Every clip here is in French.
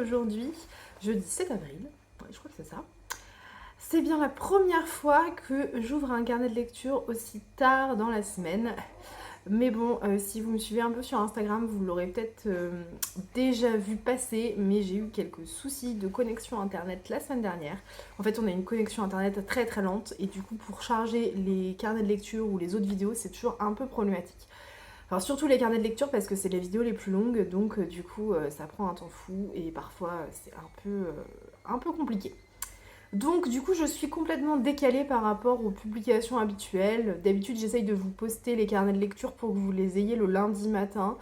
aujourd'hui, jeudi 7 avril, ouais, je crois que c'est ça. C'est bien la première fois que j'ouvre un carnet de lecture aussi tard dans la semaine. Mais bon, si vous me suivez un peu sur Instagram, vous l'aurez peut-être déjà vu passer, mais j'ai eu quelques soucis de connexion internet la semaine dernière. En fait, on a une connexion internet très très lente et du coup, pour charger les carnets de lecture ou les autres vidéos, c'est toujours un peu problématique. Alors surtout les carnets de lecture parce que c'est les vidéos les plus longues, donc du coup ça prend un temps fou et parfois c'est un peu compliqué. Donc du coup je suis complètement décalée par rapport aux publications habituelles. D'habitude j'essaye de vous poster les carnets de lecture pour que vous les ayez le lundi matin.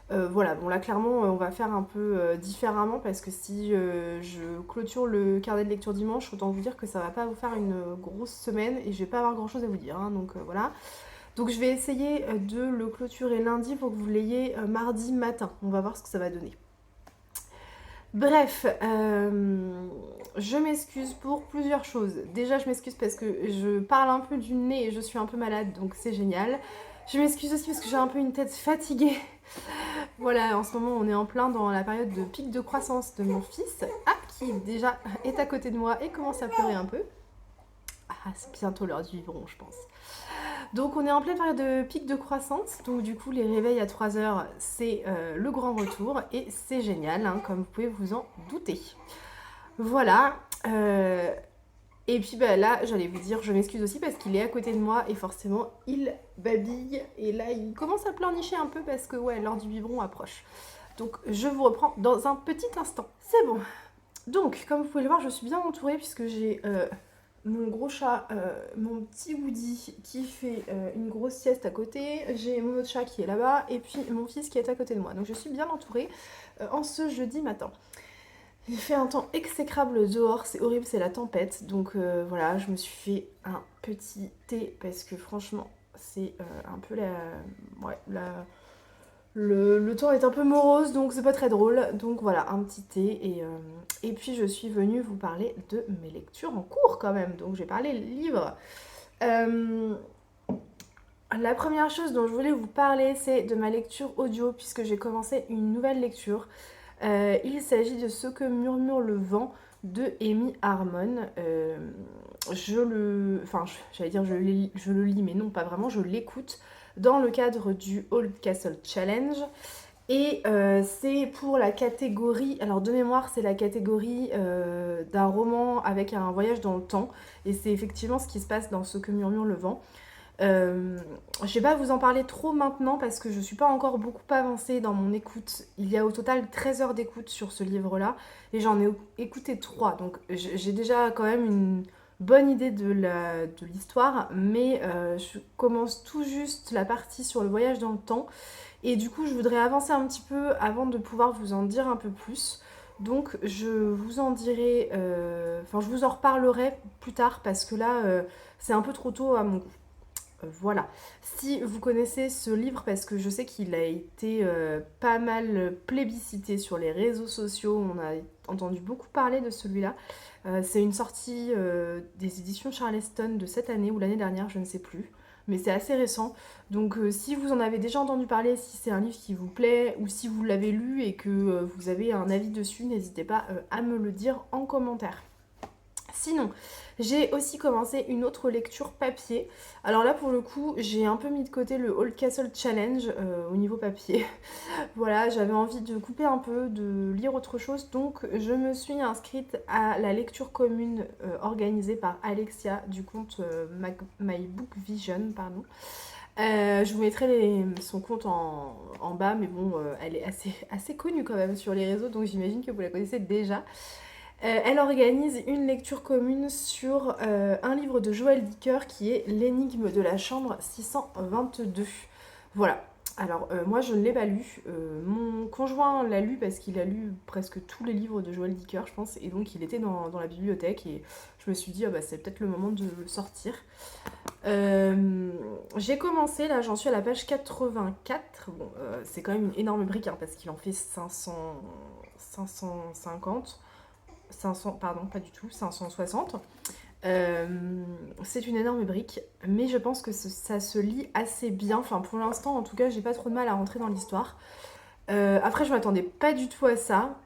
Voilà, bon là clairement on va faire un peu différemment parce que si je clôture le carnet de lecture dimanche, autant vous dire que ça va pas vous faire une grosse semaine et je vais pas avoir grand chose à vous dire, hein, donc voilà. Donc je vais essayer de le clôturer lundi pour que vous l'ayez mardi matin. On va voir ce que ça va donner. Bref, je m'excuse pour plusieurs choses. Déjà, je m'excuse parce que je parle un peu du nez et je suis un peu malade, donc c'est génial. Je m'excuse aussi parce que j'ai un peu une tête fatiguée. Voilà, en ce moment, on est en plein dans la période de pic de croissance de mon fils, qui déjà est à côté de moi et commence à pleurer un peu. Ah, c'est bientôt l'heure du biberon, je pense. Donc on est en pleine période de pic de croissance, donc du coup les réveils à 3 heures c'est le grand retour et c'est génial, hein, comme vous pouvez vous en douter. Voilà, et puis bah, là j'allais vous dire, je m'excuse aussi parce qu'il est à côté de moi et forcément il babille et là il commence à pleurnicher un peu parce que ouais l'heure du biberon approche. Donc je vous reprends dans un petit instant, c'est bon. Donc comme vous pouvez le voir je suis bien entourée puisque j'ai mon gros chat, mon petit Woody qui fait une grosse sieste à côté, j'ai mon autre chat qui est là-bas, et puis mon fils qui est à côté de moi. Donc je suis bien entourée en ce jeudi matin. Il fait un temps exécrable dehors, c'est horrible, c'est la tempête. Donc voilà, je me suis fait un petit thé parce que franchement, c'est un peu ouais, le temps est un peu morose, donc c'est pas très drôle. Donc voilà, un petit thé. Et puis je suis venue vous parler de mes lectures en cours quand même. Donc j'ai parlé livres. La première chose dont je voulais vous parler, c'est de ma lecture audio, puisque j'ai commencé une nouvelle lecture. Il s'agit de Ce que murmure le vent de Amy Harmon. J'allais dire je le lis, mais non, pas vraiment, je l'écoute dans le cadre du Old Castle Challenge. Et c'est pour la catégorie, alors de mémoire, c'est la catégorie d'un roman avec un voyage dans le temps. Et c'est effectivement ce qui se passe dans Ce que murmure le vent. Je vais pas vous en parler trop maintenant parce que je suis pas encore beaucoup avancée dans mon écoute. Il y a au total 13 heures d'écoute sur ce livre-là et j'en ai écouté 3. Donc j'ai déjà quand même une bonne idée de l'histoire, mais je commence tout juste la partie sur le voyage dans le temps. Et du coup, je voudrais avancer un petit peu avant de pouvoir vous en dire un peu plus. Donc, je vous en dirai, je vous en reparlerai plus tard parce que là, c'est un peu trop tôt à mon goût. Voilà. Si vous connaissez ce livre, parce que je sais qu'il a été pas mal plébiscité sur les réseaux sociaux, on a entendu beaucoup parler de celui-là. C'est une sortie des éditions Charleston de cette année ou l'année dernière, je ne sais plus. Mais c'est assez récent. Donc si vous en avez déjà entendu parler, si c'est un livre qui vous plaît, ou si vous l'avez lu et que vous avez un avis dessus, n'hésitez pas à me le dire en commentaire. Sinon, j'ai aussi commencé une autre lecture papier. Alors là, pour le coup, j'ai un peu mis de côté le Old Castle Challenge au niveau papier. Voilà, j'avais envie de couper un peu, de lire autre chose. Donc, je me suis inscrite à la lecture commune organisée par Alexia du compte My Book Vision, pardon. Je vous mettrai son compte en bas, mais bon, elle est assez connue quand même sur les réseaux, donc j'imagine que vous la connaissez déjà. Elle organise une lecture commune sur un livre de Joël Dicker qui est L'énigme de la chambre 622. Voilà. Alors moi je ne l'ai pas lu, mon conjoint l'a lu parce qu'il a lu presque tous les livres de Joël Dicker je pense, et donc il était dans la bibliothèque et je me suis dit c'est peut-être le moment de le sortir. J'ai commencé, là j'en suis à la page 84, bon c'est quand même une énorme brique parce qu'il en fait 550. 500, pardon, pas du tout, 560. C'est une énorme brique, mais je pense que ça se lit assez bien. Enfin, pour l'instant, en tout cas, j'ai pas trop de mal à rentrer dans l'histoire. Après, je m'attendais pas du tout à ça.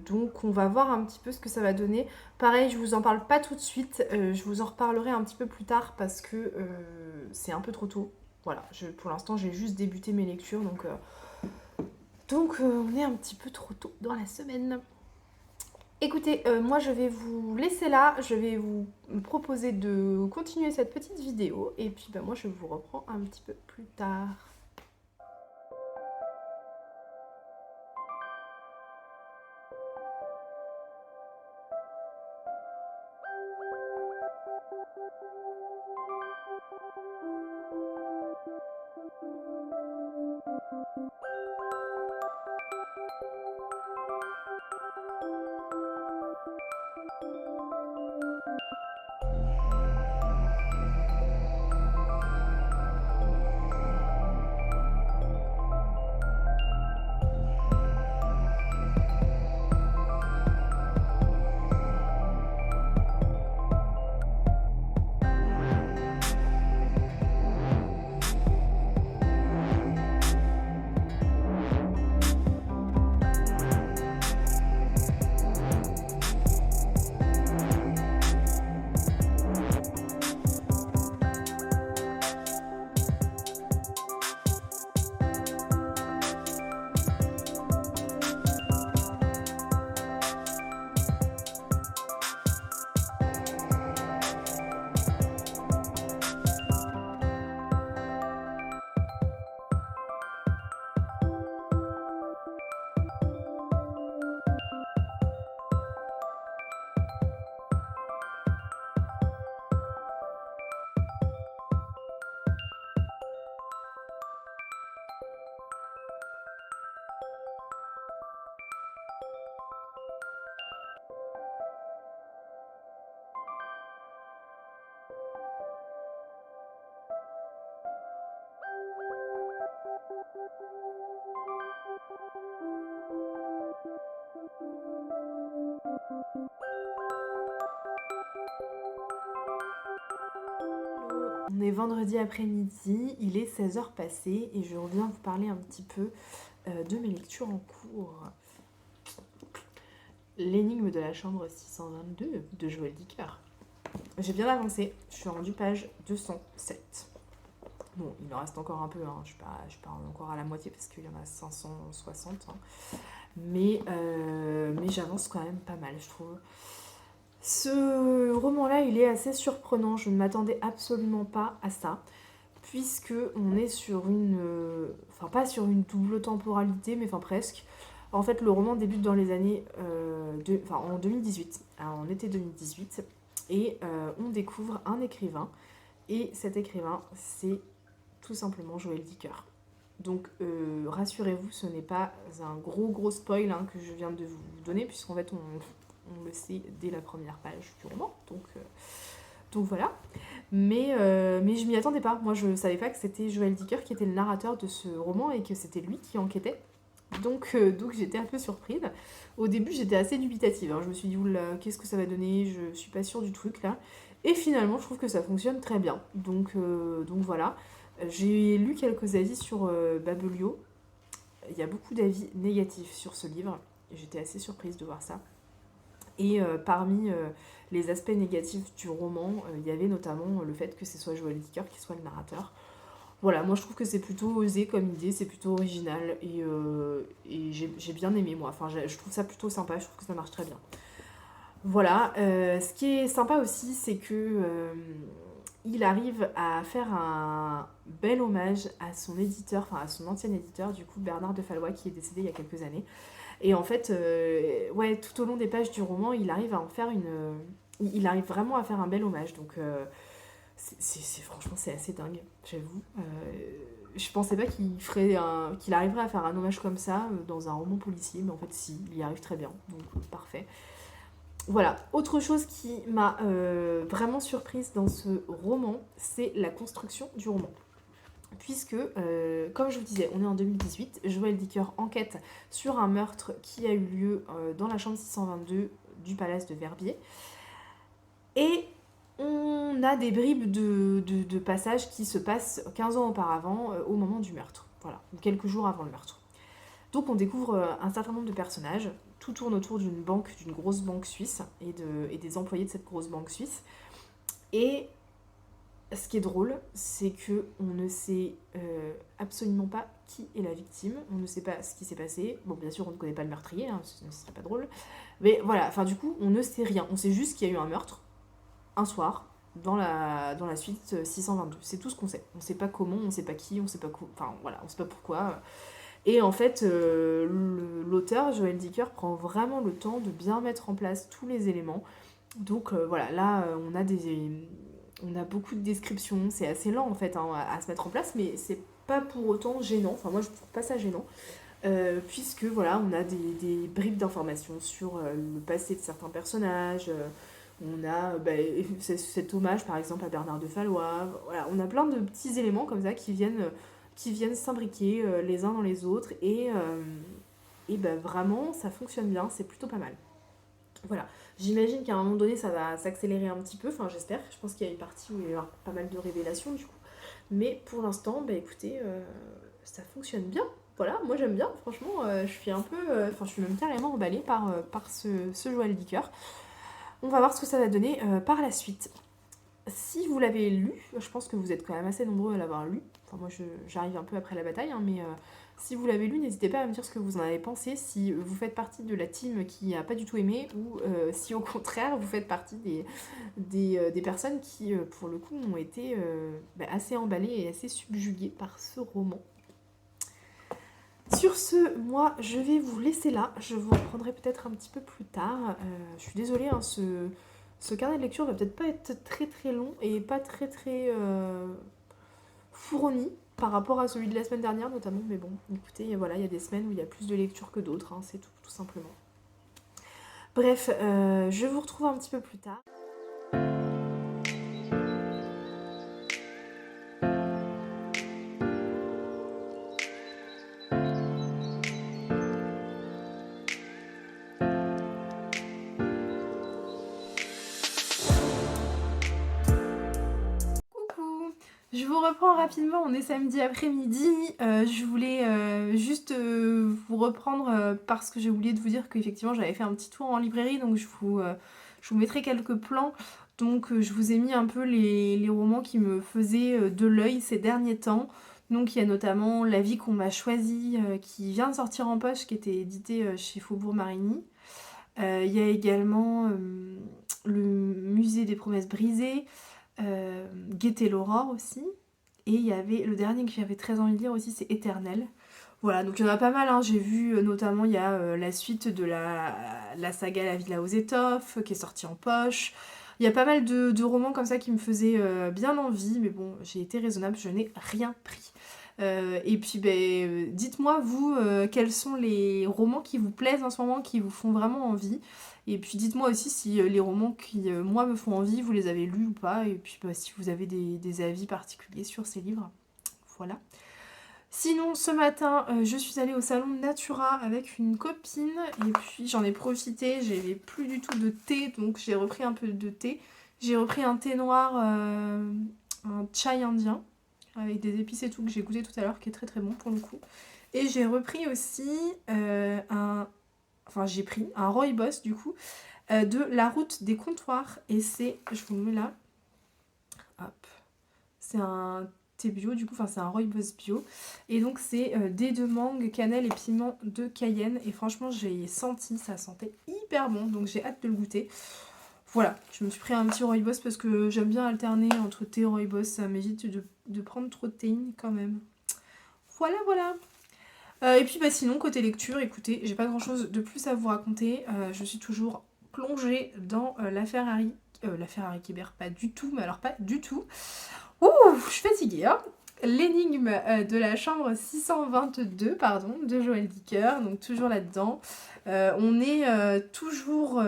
Donc on va voir un petit peu ce que ça va donner. Pareil, je vous en parle pas tout de suite, je vous en reparlerai un petit peu plus tard parce que c'est un peu trop tôt. Voilà, pour l'instant j'ai juste débuté mes lectures, donc on est un petit peu trop tôt dans la semaine. Écoutez, moi je vais vous laisser là, je vais vous proposer de continuer cette petite vidéo et puis bah, moi je vous reprends un petit peu plus tard. On est vendredi après-midi, il est 16h passé et je reviens vous parler un petit peu de mes lectures en cours. L'énigme de la chambre 622 de Joël Dicker. J'ai bien avancé, je suis rendue page 207. Bon, il en reste encore un peu, hein. Je suis pas encore à la moitié parce qu'il y en a 560. Hein. Mais j'avance quand même pas mal, je trouve. Ce roman-là, il est assez surprenant. Je ne m'attendais absolument pas à ça, puisque on est sur une... Enfin, pas sur une double temporalité, mais enfin presque. En fait, le roman débute dans les années... en 2018, en été 2018, et on découvre un écrivain, et cet écrivain, c'est tout simplement Joël Dicker. Donc rassurez-vous, ce n'est pas un gros spoil hein, que je viens de vous donner, puisqu'en fait on le sait dès la première page du roman, donc voilà. Mais je m'y attendais pas, moi je savais pas que c'était Joël Dicker qui était le narrateur de ce roman et que c'était lui qui enquêtait. Donc j'étais un peu surprise. Au début j'étais assez dubitative, hein. Je me suis dit oula, qu'est-ce que ça va donner, je suis pas sûre du truc là. Et finalement je trouve que ça fonctionne très bien, donc voilà. J'ai lu quelques avis sur Babelio. Il y a beaucoup d'avis négatifs sur ce livre. J'étais assez surprise de voir ça. Et parmi les aspects négatifs du roman, il y avait notamment le fait que ce soit Joël Dicker qui soit le narrateur. Voilà, moi je trouve que c'est plutôt osé comme idée, c'est plutôt original et j'ai bien aimé moi. Enfin, je trouve ça plutôt sympa, je trouve que ça marche très bien. Voilà, ce qui est sympa aussi, c'est que il arrive à faire un bel hommage à son éditeur, enfin à son ancien éditeur, du coup Bernard de Fallois, qui est décédé il y a quelques années. Et en fait, ouais, tout au long des pages du roman, il arrive à en faire il arrive vraiment à faire un bel hommage. Donc, franchement, c'est assez dingue, j'avoue. Je pensais pas qu'il arriverait à faire un hommage comme ça dans un roman policier, mais en fait, si, il y arrive très bien. Donc, parfait. Voilà, autre chose qui m'a vraiment surprise dans ce roman, c'est la construction du roman. Puisque, comme je vous disais, on est en 2018, Joël Dicker enquête sur un meurtre qui a eu lieu dans la chambre 622 du palace de Verbier. Et on a des bribes de passages qui se passent 15 ans auparavant, au moment du meurtre. Voilà, quelques jours avant le meurtre. Donc on découvre un certain nombre de personnages, tout tourne autour d'une banque, d'une grosse banque suisse, et des employés de cette grosse banque suisse. Et ce qui est drôle, c'est que on ne sait absolument pas qui est la victime, on ne sait pas ce qui s'est passé. Bon, bien sûr, on ne connaît pas le meurtrier, hein, ce ne serait pas drôle. Mais voilà, enfin du coup, on ne sait rien. On sait juste qu'il y a eu un meurtre, un soir, dans la suite 622. C'est tout ce qu'on sait. On ne sait pas comment, on ne sait pas qui, on ne sait pas quoi. Enfin voilà, on ne sait pas pourquoi. Et en fait, l'auteur, Joël Dicker, prend vraiment le temps de bien mettre en place tous les éléments. Donc voilà, là, on a beaucoup de descriptions. C'est assez lent, en fait, hein, à se mettre en place, mais c'est pas pour autant gênant. Enfin, moi, je trouve pas ça gênant. Puisque, voilà, on a des bribes d'informations sur le passé de certains personnages. On a cet hommage, par exemple, à Bernard de Fallois. Voilà, on a plein de petits éléments comme ça qui viennent s'imbriquer les uns dans les autres et vraiment ça fonctionne bien, c'est plutôt pas mal. Voilà, j'imagine qu'à un moment donné ça va s'accélérer un petit peu, enfin j'espère, je pense qu'il y a une partie où il va y avoir pas mal de révélations du coup, mais pour l'instant, écoutez, ça fonctionne bien. Voilà, moi j'aime bien, franchement, je suis un peu, je suis même carrément emballée par ce Joël Dicker. On va voir ce que ça va donner par la suite. Si vous l'avez lu, je pense que vous êtes quand même assez nombreux à l'avoir lu. Enfin, moi, j'arrive un peu après la bataille, hein, mais si vous l'avez lu, n'hésitez pas à me dire ce que vous en avez pensé, si vous faites partie de la team qui n'a pas du tout aimé, ou si au contraire, vous faites partie des personnes qui, pour le coup, ont été assez emballées et assez subjuguées par ce roman. Sur ce, moi, je vais vous laisser là. Je vous reprendrai peut-être un petit peu plus tard. Je suis désolée, hein, ce carnet de lecture va peut-être pas être très très long et pas très très fourni par rapport à celui de la semaine dernière notamment. Mais bon, écoutez, voilà, il y a des semaines où il y a plus de lecture que d'autres, hein, c'est tout simplement. Bref, je vous retrouve un petit peu plus tard. Je vous reprends rapidement, on est samedi après-midi. Je voulais juste vous reprendre parce que j'ai oublié de vous dire qu'effectivement j'avais fait un petit tour en librairie, donc je vous mettrai quelques plans. Donc je vous ai mis un peu les romans qui me faisaient de l'œil ces derniers temps. Donc il y a notamment La vie qu'on m'a choisie qui vient de sortir en poche, qui était édité chez Faubourg Marigny. Il y a également Le musée des promesses brisées. Guetter l'aurore aussi, et il y avait le dernier que j'avais très envie de lire aussi, c'est Éternel. Voilà, donc il y en a pas mal, hein. J'ai vu notamment il y a la suite de la saga La vie de la aux étoffes qui est sortie en poche. Il y a pas mal de romans comme ça qui me faisaient bien envie, mais bon, j'ai été raisonnable, je n'ai rien pris. Et puis dites-moi vous quels sont les romans qui vous plaisent en ce moment, qui vous font vraiment envie. Et puis dites-moi aussi si les romans qui moi me font envie, vous les avez lus ou pas. Et puis si vous avez des avis particuliers sur ces livres. Voilà. Sinon, ce matin, je suis allée au salon de Natura avec une copine. Et puis j'en ai profité, j'avais plus du tout de thé, donc j'ai repris un peu de thé. J'ai repris un thé noir, un chai indien, avec des épices et tout, que j'ai goûté tout à l'heure, qui est très très bon pour le coup. Et j'ai repris aussi j'ai pris un rooibos du coup, de La route des comptoirs. Et c'est, je vous le mets là, hop, c'est un thé bio du coup, c'est un rooibos bio. Et donc c'est dés de mangue, cannelle et piment de Cayenne. Et franchement, j'ai senti, ça sentait hyper bon, donc j'ai hâte de le goûter. Voilà, je me suis pris un petit rooibos parce que j'aime bien alterner entre thé et rooibos, ça m'évite de prendre trop de théine quand même. Voilà. Et puis sinon, côté lecture, écoutez, j'ai pas grand chose de plus à vous raconter. Je suis toujours plongée dans l'affaire Harry. L'affaire Harry Kéber, pas du tout, mais alors pas du tout. Ouh, je suis fatiguée, hein. L'énigme de la chambre 622, pardon, de Joël Dicker, donc toujours là-dedans. On est toujours...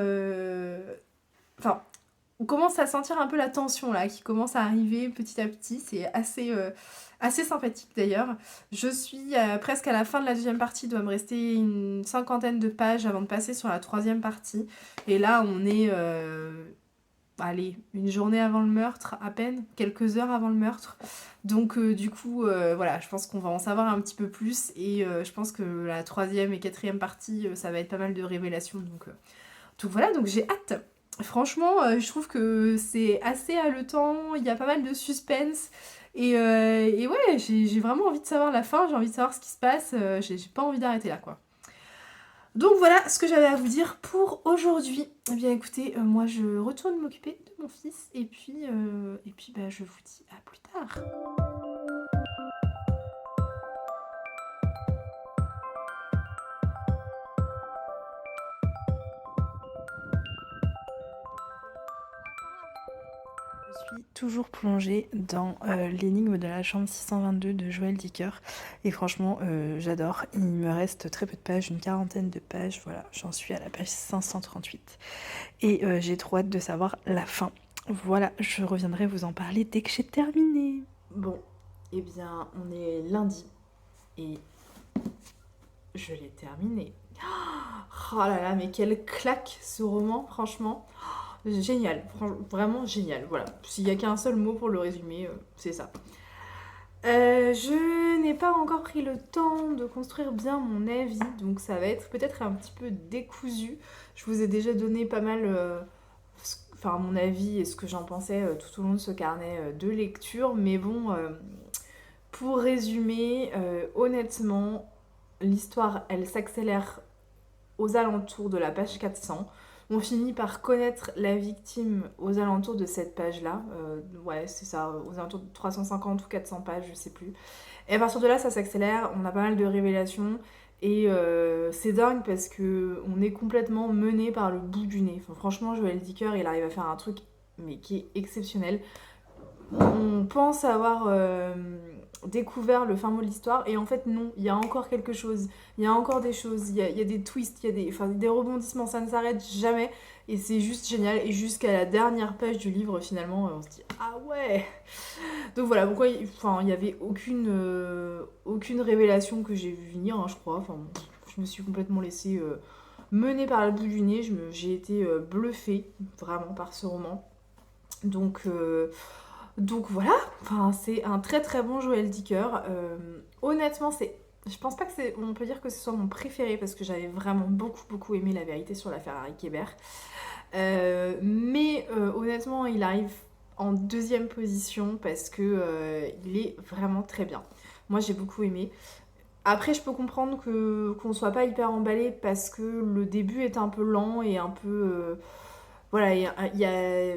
on commence à sentir un peu la tension là, qui commence à arriver petit à petit, c'est assez sympathique d'ailleurs. Je suis presque à la fin de la deuxième partie, il doit me rester une 50aine de pages avant de passer sur la troisième partie. Et là, on est allez, une journée avant le meurtre, à peine, quelques heures avant le meurtre. Donc du coup, voilà, je pense qu'on va en savoir un petit peu plus. Et je pense que la troisième et quatrième partie, ça va être pas mal de révélations. Donc voilà, donc j'ai hâte. Franchement, je trouve que c'est assez haletant, il y a pas mal de suspense. Et ouais, j'ai vraiment envie de savoir la fin, j'ai envie de savoir ce qui se passe. J'ai pas envie d'arrêter là, quoi. Donc voilà ce que j'avais à vous dire pour aujourd'hui. Eh bien écoutez, moi je retourne m'occuper de mon fils et puis bah, je vous dis à plus tard. Je suis toujours plongée dans l'énigme de la chambre 622 de Joël Dicker et franchement j'adore. Il me reste très peu de pages, une quarantaine de pages, voilà, j'en suis à la page 538 et j'ai trop hâte de savoir la fin. Voilà, je reviendrai vous en parler dès que j'ai terminé. Bon, eh bien on est lundi et je l'ai terminé. Oh là là, mais quelle claque ce roman, franchement. Génial, vraiment génial. Voilà, s'il n'y a qu'un seul mot pour le résumer, c'est ça. Je n'ai pas encore pris le temps de construire bien mon avis, donc ça va être peut-être un petit peu décousu. Je vous ai déjà donné pas mal enfin, mon avis et ce que j'en pensais tout au long de ce carnet de lecture, mais bon, pour résumer, honnêtement, l'histoire, elle s'accélère aux alentours de la page 400. On finit par connaître la victime aux alentours de cette page-là. Ouais, c'est ça, aux alentours de 350 ou 400 pages, je sais plus. Et à partir de là, ça s'accélère, on a pas mal de révélations. Et c'est dingue parce que on est complètement mené par le bout du nez. Enfin, franchement, Joël Dicker, il arrive à faire un truc mais qui est exceptionnel. On pense avoir découvert le fin mot de l'histoire et en fait non, il y a encore quelque chose, il y a encore des choses, il y a des twists, il y a des rebondissements, ça ne s'arrête jamais et c'est juste génial et jusqu'à la dernière page du livre finalement on se dit ah ouais. Donc voilà pourquoi il y avait aucune révélation que j'ai vu venir hein, je crois, enfin je me suis complètement laissée mener par le bout du nez, j'ai été bluffée vraiment par ce roman. Donc voilà, enfin, c'est un très très bon Joël Dicker. Honnêtement, je pense pas que on peut dire que ce soit mon préféré parce que j'avais vraiment beaucoup aimé La Vérité sur l'affaire Harry Kéber. Mais honnêtement, il arrive en deuxième position parce que il est vraiment très bien. Moi, j'ai beaucoup aimé. Après, je peux comprendre qu'on soit pas hyper emballé parce que le début est un peu lent et un peu voilà,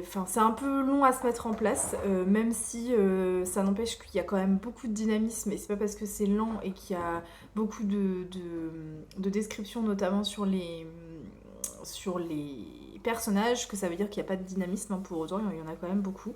enfin, c'est un peu long à se mettre en place, même si ça n'empêche qu'il y a quand même beaucoup de dynamisme, et c'est pas parce que c'est lent et qu'il y a beaucoup de descriptions, notamment sur les personnages, que ça veut dire qu'il n'y a pas de dynamisme, hein, pour autant, il y en a quand même beaucoup.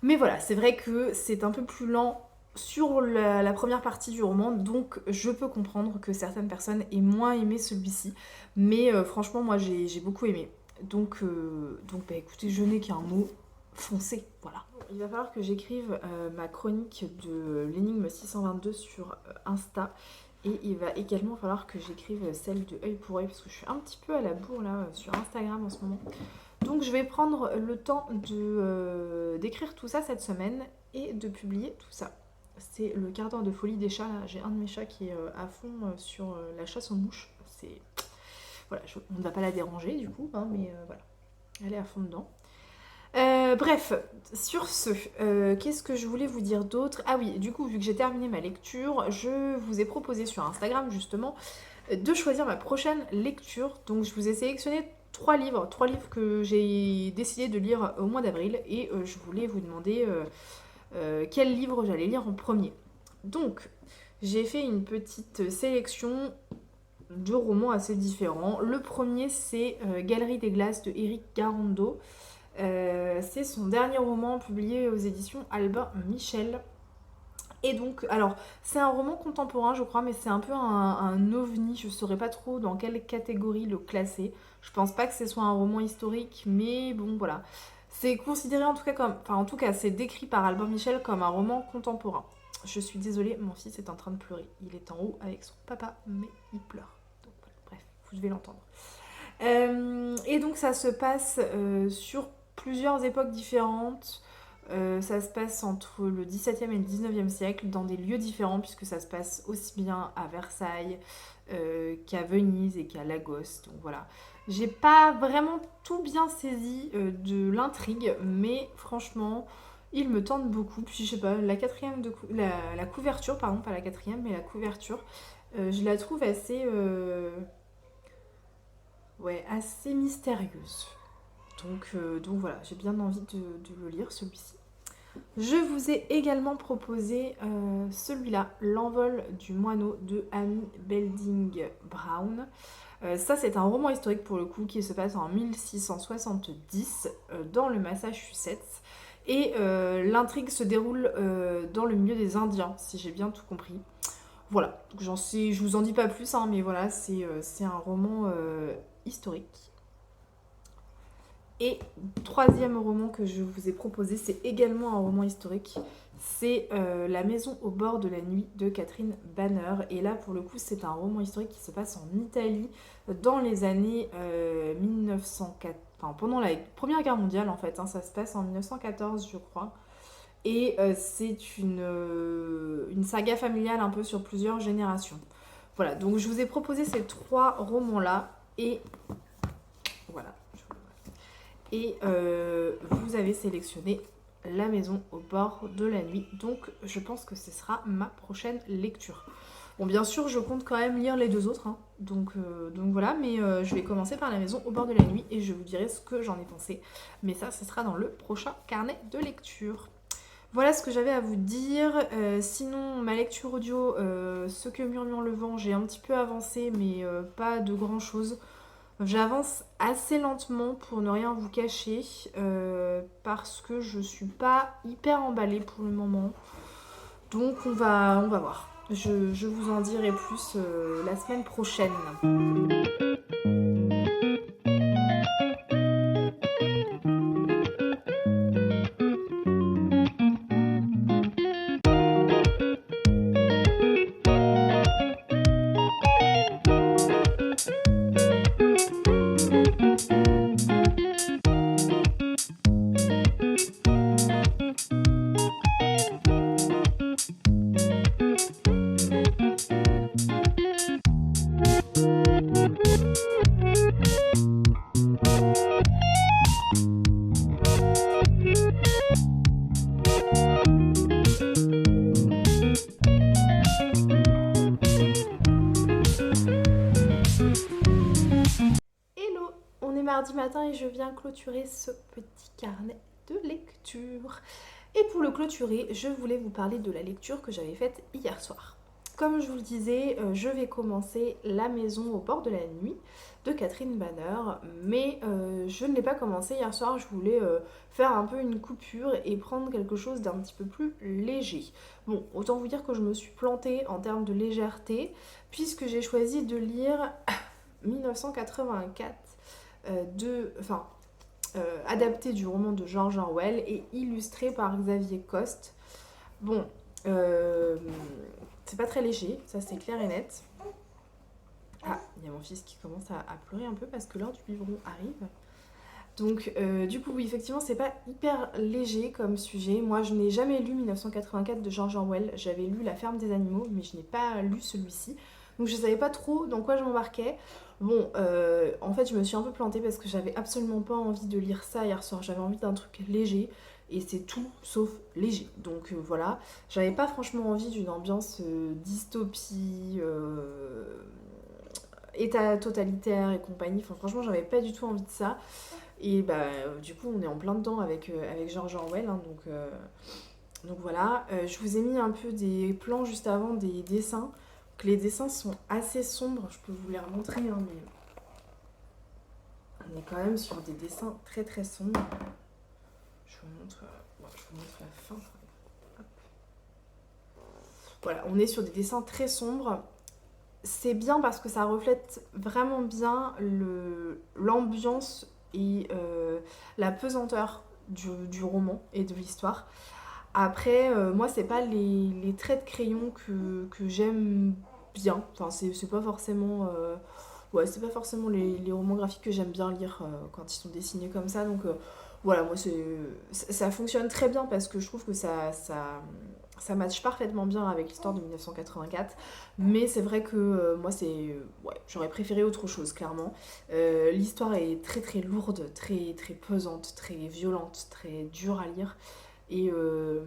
Mais voilà, c'est vrai que c'est un peu plus lent sur la première partie du roman, donc je peux comprendre que certaines personnes aient moins aimé celui-ci, mais franchement, moi j'ai beaucoup aimé. Donc bah, écoutez, je n'ai qu'un mot, foncez, voilà. Il va falloir que j'écrive ma chronique de l'énigme 622 sur Insta. Et il va également falloir que j'écrive celle de œil pour œil parce que je suis un petit peu à la bourre là sur Instagram en ce moment. Donc je vais prendre le temps d'écrire tout ça cette semaine et de publier tout ça. C'est le quart d'heure de folie des chats là. J'ai un de mes chats qui est à fond sur la chasse aux mouches. C'est voilà, on ne va pas la déranger du coup, hein, mais voilà, elle est à fond dedans. Bref, sur ce, qu'est-ce que je voulais vous dire d'autre? Ah oui, du coup, vu que j'ai terminé ma lecture, je vous ai proposé sur Instagram justement de choisir ma prochaine lecture. Donc je vous ai sélectionné trois livres que j'ai décidé de lire au mois d'avril et je voulais vous demander quel livre j'allais lire en premier. Donc j'ai fait une petite sélection de romans assez différents. Le premier c'est Galerie des glaces de Éric Garando. C'est son dernier roman publié aux éditions Albin Michel. Et donc, alors, c'est un roman contemporain, je crois, mais c'est un peu un ovni. Je ne saurais pas trop dans quelle catégorie le classer. Je pense pas que ce soit un roman historique, mais bon, voilà. C'est considéré en tout cas comme... Enfin, en tout cas, c'est décrit par Albin Michel comme un roman contemporain. Je suis désolée, mon fils est en train de pleurer. Il est en haut avec son papa, mais il pleure. Donc, voilà, bref, vous devez l'entendre. Et donc, ça se passe sur plusieurs époques différentes. Ça se passe entre le XVIIe et le XIXe siècle dans des lieux différents puisque ça se passe aussi bien à Versailles qu'à Venise et qu'à Lagos. Donc voilà. J'ai pas vraiment tout bien saisi de l'intrigue, mais franchement, il me tente beaucoup. Puis je sais pas, la couverture, pardon, pas la quatrième, mais la couverture, je la trouve assez, ouais, assez mystérieuse. Donc voilà, j'ai bien envie de le lire celui-ci. Je vous ai également proposé celui-là, L'envol du moineau de Amy Belding Brown. Ça, c'est un roman historique pour le coup qui se passe en 1670 dans le Massachusetts. Et l'intrigue se déroule dans le milieu des Indiens, si j'ai bien tout compris. Voilà, donc je vous en dis pas plus, hein, mais voilà, c'est un roman historique. Et troisième roman que je vous ai proposé, c'est également un roman historique. C'est La maison au bord de la nuit de Catherine Banner. Et là, pour le coup, c'est un roman historique qui se passe en Italie dans les années 1904. Enfin, pendant la Première Guerre mondiale, en fait. Hein, ça se passe en 1914, je crois. Et c'est une saga familiale un peu sur plusieurs générations. Voilà, donc je vous ai proposé ces trois romans-là. Et voilà. Et vous avez sélectionné La maison au bord de la nuit. Donc je pense que ce sera ma prochaine lecture. Bon, bien sûr, je compte quand même lire les deux autres. Hein. Donc voilà, mais je vais commencer par La maison au bord de la nuit et je vous dirai ce que j'en ai pensé. Mais ça, ce sera dans le prochain carnet de lecture. Voilà ce que j'avais à vous dire. Sinon, ma lecture audio, Ce que murmure le vent, j'ai un petit peu avancé, mais pas de grand chose. J'avance assez lentement pour ne rien vous cacher parce que je suis pas hyper emballée pour le moment. Donc on va voir. Je vous en dirai plus la semaine prochaine. Hello, on est mardi matin et je viens clôturer ce petit carnet de lecture. Et pour le clôturer, je voulais vous parler de la lecture que j'avais faite hier soir. Comme je vous le disais, je vais commencer La maison au bord de la nuit de Catherine Banner, mais je ne l'ai pas commencé hier soir, je voulais faire un peu une coupure et prendre quelque chose d'un petit peu plus léger. Bon, autant vous dire que je me suis plantée en termes de légèreté, puisque j'ai choisi de lire 1984, adapté du roman de George Orwell et illustré par Xavier Coste. Bon, c'est pas très léger, ça c'est clair et net. Ah, il y a mon fils qui commence à pleurer un peu parce que l'heure du biberon arrive. Donc du coup oui, effectivement c'est pas hyper léger comme sujet. Moi je n'ai jamais lu 1984 de George Orwell. J'avais lu La ferme des animaux mais je n'ai pas lu celui-ci. Donc je savais pas trop dans quoi je m'embarquais. Bon, en fait je me suis un peu plantée parce que j'avais absolument pas envie de lire ça hier soir. J'avais envie d'un truc léger et c'est tout sauf léger. Donc voilà, j'avais pas franchement envie d'une ambiance dystopie, état totalitaire et compagnie. Enfin franchement j'avais pas du tout envie de ça. Et bah du coup on est en plein dedans avec George Orwell. Hein, donc voilà, je vous ai mis un peu des plans juste avant des dessins. Donc, les dessins sont assez sombres, je peux vous les remontrer, hein, mais on est quand même sur des dessins très très sombres. Je vous montre la fin. Hop. Voilà, on est sur des dessins très sombres. C'est bien parce que ça reflète vraiment bien l'ambiance et la pesanteur du roman et de l'histoire. Après, moi, c'est pas les traits de crayon que j'aime bien. Enfin, c'est pas forcément, c'est pas forcément les romans graphiques que j'aime bien lire quand ils sont dessinés comme ça. Donc, voilà, moi ça fonctionne très bien parce que je trouve que ça matche parfaitement bien avec l'histoire de 1984. Mais c'est vrai que moi ouais, j'aurais préféré autre chose, clairement. L'histoire est très très lourde, très très pesante, très violente, très dure à lire. Et, euh,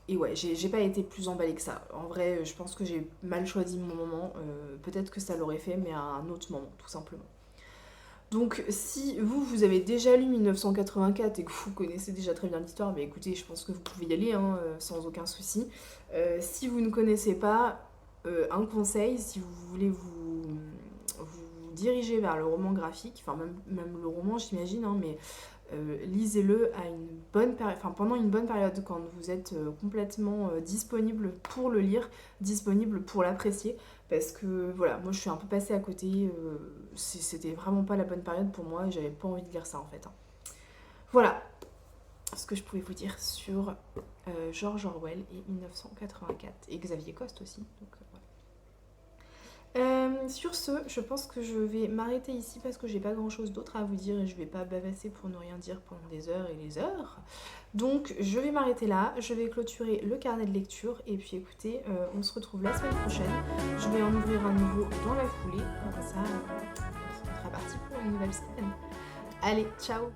et ouais, j'ai pas été plus emballée que ça. En vrai, je pense que j'ai mal choisi mon moment. Peut-être que ça l'aurait fait, mais à un autre moment, tout simplement. Donc, si vous avez déjà lu 1984 et que vous connaissez déjà très bien l'histoire, bah écoutez, je pense que vous pouvez y aller hein, sans aucun souci. Si vous ne connaissez pas, un conseil, si vous voulez vous diriger vers le roman graphique, enfin même le roman j'imagine, hein, mais lisez-le à une bonne enfin, pendant une bonne période quand vous êtes complètement disponible pour le lire, disponible pour l'apprécier. Parce que voilà, moi je suis un peu passée à côté, c'était vraiment pas la bonne période pour moi et j'avais pas envie de lire ça en fait, hein. Voilà ce que je pouvais vous dire sur George Orwell et 1984 et Xavier Coste aussi. Donc, voilà. Sur ce, je pense que je vais m'arrêter ici parce que j'ai pas grand chose d'autre à vous dire et je vais pas bavasser pour ne rien dire pendant des heures et des heures. Donc je vais m'arrêter là, je vais clôturer le carnet de lecture et puis écoutez, on se retrouve la semaine prochaine. Je vais en ouvrir un nouveau dans la foulée, comme ça on sera parti pour une nouvelle semaine. Allez, ciao!